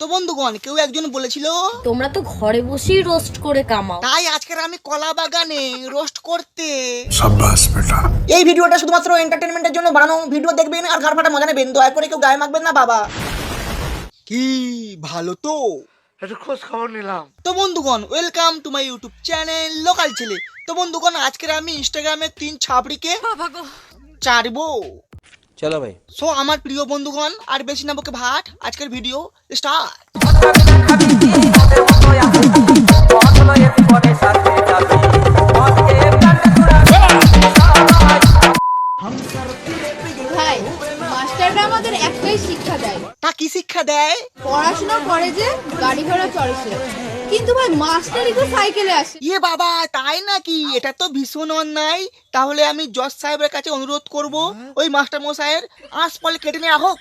তো বন্ধুগণ, কেউ একজন বলেছিল তোমরা তো ঘরে বসেই রোস্ট করে কামাও, তাই আজকের আমি কলা বাগানে রোস্ট করতে। शाबाश बेटा। এই ভিডিওটা শুধুমাত্র এন্টারটেইনমেন্টের জন্য বানানো ভিডিও, দেখবেন আর ঘাড় ফাটা মজা নেবেন, দয়া করে কেউ গায়ে মাখবেন না বাবা। কি ভালো তো একটু খোঁজ খবর নিলাম। তো বন্ধুগণ, welcome to my YouTube channel local ছেলে। তো বন্ধুগণ, আজকের আমি ইনস্টাগ্রামে 3 ছাপড়িকে চারবো। চলো ভাই। সো আমার প্রিয় বন্ধুগণ, আর বেশি না বকে ভাট, আজকের ভিডিও স্টার্ট। ভাই, মাস্টাররা আমাদের একটাই শিক্ষা দেয়, তা কি শিক্ষা দেয়? পড়াশোনা করে যে গাড়ি ঘোড়া চড়ে সে। কিন্তু ভাই মাস্টারই তো সাইকেলে আসে। ইয়ে বাবা, তাই নাকি? এটা তো ভীষণ অন্যায়। তাহলে আমি জজ সাহেবের কাছে অনুরোধ করব, ওই মাস্টার মশাইয়ের আঁশ পলে কেটে নেওয়া হোক।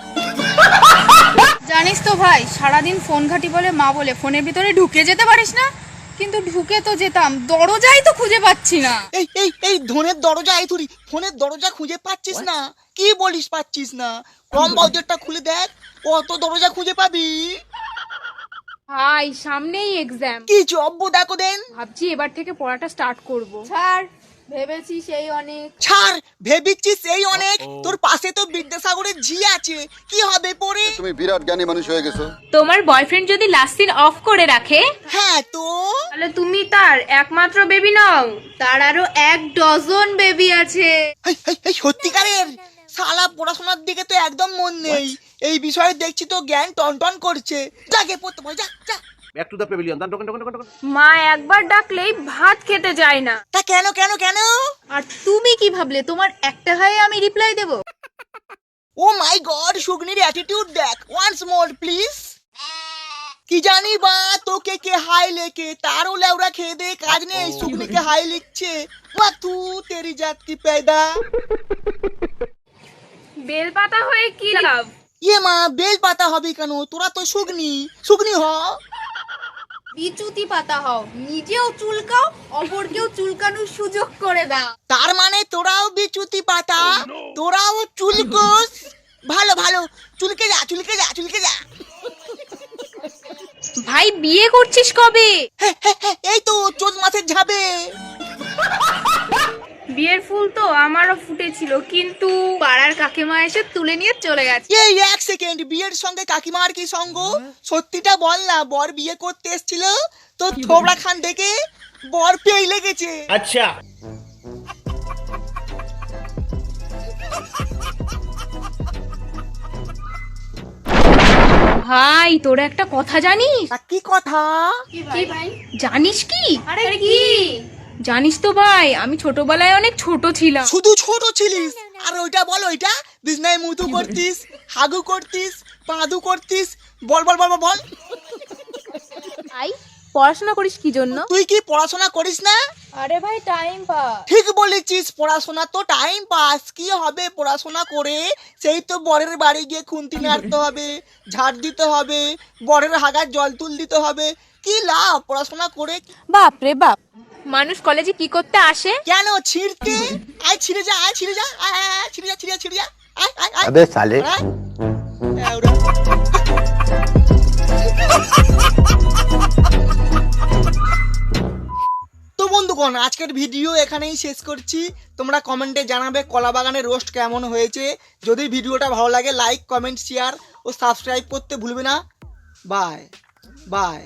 জানিস তো ভাই, সারাদিন ফোন ঘাটি বলে মা বলে ফোনের ভিতরে ঢুকে যেতে পারিস না, কিন্তু ঢুকে তো যেতাম, দরজাই তো খুঁজে পাচ্ছি না। এই এই এই ধনের দরজা, এই তুই ফোনের দরজা খুঁজে পাচ্ছিস না? কি বলিস পাচ্ছিস না? কম বাউজারটা খুলে দেখ, কত দরজা খুঁজে পাবি। ভাই সামনেই এক্সাম, কি জব্ব দেখো দেন। ভাবছি এবার থেকে পড়াটা স্টার্ট করব। ছাড়, ভেবেছি সেই অনেক। ছাড়, ভেবেছিস এই অনেক? তোর পাশে তো বিদ্যাসাগরের ঝি আছে, কি হবে পরে? তুমি বিরাট জ্ঞানী মানুষ হয়ে গেছো। তোমার বয়ফ্রেন্ড যদি লাস্ট সিন অফ করে রাখে, হ্যাঁ তো তাহলে তুমি তার একমাত্র বেবি নও, তার আরো 1 ডজন বেবি আছে। এই, এই, এই, সত্যিকারের শালা পড়াশোনার দিকে তো একদম মন নেই। এই বিষয়ে দেখছি তো জ্ঞান টনটন করছে। যাকে পড়তে বল, যা যা। Back to the pavilion. দন মা একবার ডাকলেই ভাত খেতে যায় না। তা কেন কেন কেন? আর তুমি কি ভাবলে তোমার একটা হাই আমি রিপ্লাই দেব? ও মাই গড, সুগনির অ্যাটিটিউড দেখ। Once more please. কি জানি বা তোকে কে হাই লেকে, তারও লেউরা খেয়ে দে কাজ নেই, সুগনিকে হাই লিখছে। মা তু তেরি জাত কি पैदा। বেলপাতা হয়ে কি লাভ? ইয়ে মা, বেল পাতা হবে কেন? তোরা তো সুগনি, সুগনি হ। বিচুতি পাতা হও, নিজেও চুলকাও, অপরকেও চুলকানোর সুযোগ করে দাও। তার মানে তোরাও বিচুতি পাতা, তোরাও চুলকোস। ভালো ভালো, চুলকে যা চুলকে যা চুলকে যা। ভাই বিয়ে করছিস কবে? এই তো চোদ্দ মাসের ঝাবে। বিয়ের ফুল তো আমারও ফুটেছিল, কিন্তু পাড়ার কাকিমা এসে তুলে নিয়ে চলে গেছে। এই এক সেকেন্ড, বিয়ের সঙ্গে কাকিমার কি সঙ্গ? সত্যিটা বল না, বর বিয়ে করতে এসেছিল তো থোবড়া খান দেখে বর পেয়ে লেগেছে। আচ্ছা। ভাই তোরা একটা কথা জানিস? তা কি কথা? কি ভাই? জানিস কি? আরে কি? জানিস তো ভাই, আমি ছোটবেলায় অনেক ছোট ছিলাম। শুধু ছোট ছিলিস? আর ওইটা বল, ওইটা বিছনায় মুতু করতিস, হাগু করতিস, পাদু করতিস? বল বল বল বল বল। ভাই, পড়াশোনা করিস কি জন্য? তুই কি পড়াশোনা করিস না? আরে ভাই, টাইম পাস। ঠিক বলেছিস, পড়াশোনা তো টাইম পাস। কি হবে পড়াশোনা করে? সেই তো বরের বাড়ি গিয়ে খুন্তি নাড়তে হবে, ঝাড় দিতে হবে, বরের হাগার জল তুল দিতে হবে। কি লাভ পড়াশোনা করে? বাপ রে বাপ, মানুষ কলেজে কি করতে আসে? কেন ছিঁড়তে? আয় ছিঁড়ে যা, আয় ছিঁড়ে যা, আয় আয় আয়, ছিঁড়ে যা ছিঁড়ে যা ছিঁড়ে যা, আয় আয় আয়। अबे साले। আয়। এওরা। তো বন্ধুগণ, আজকের ভিডিও এখানেই শেষ করছি। তোমরা কমেন্টে জানাবে কলা বাগানের রোস্ট কেমন হয়েছে। যদি ভিডিওটা ভালো লাগে, লাইক কমেন্ট শেয়ার ও সাবস্ক্রাইব করতে ভুলবে না। Bye bye.